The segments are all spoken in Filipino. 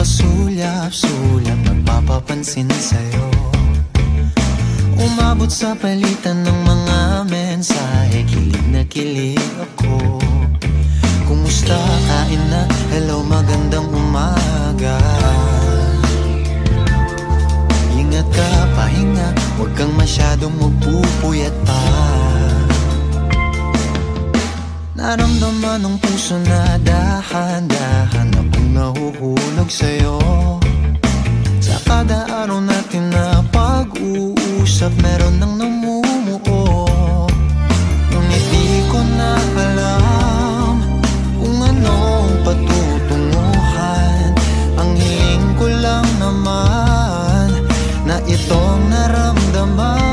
pasulyap-sulyap, nagpapapansin sa'yo. Umabot sa palitan ng mga mensahe, kilig na kilig ako. Kumusta, kain na, hello, magandang umaga. Ingat ka, pahinga, huwag kang masyadong magpupuyat pa. Naramdaman ng puso na dahan-dahan akong nahuhulog sa'yo. Sa kada araw natin na pag-uusap, meron nang namumuo. Ngunit di ko na alam kung anong patutunguhan. Ang hiling ko lang naman na itong naramdaman.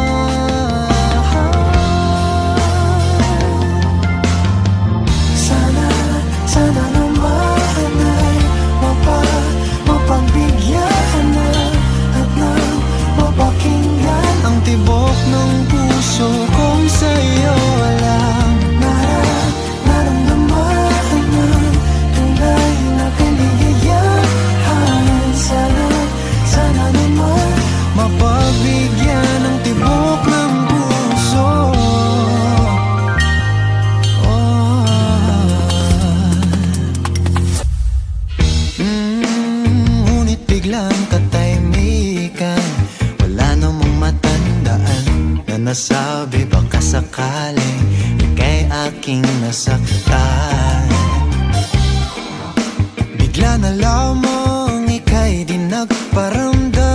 Sana naman ay mapagbigyan na at nang mapakinggan ang tibok ng puso kong sa'yo alam. Naramdaman ng tunay na kaligayahan. Sana naman mapagbigyan ng tibok ng puso. Ngunit biglang katahimikan, wala namang matandaan na nasabi baka sakaling ika'y aking nasaktan. Bigla na lamang ika'y di nagparamdam.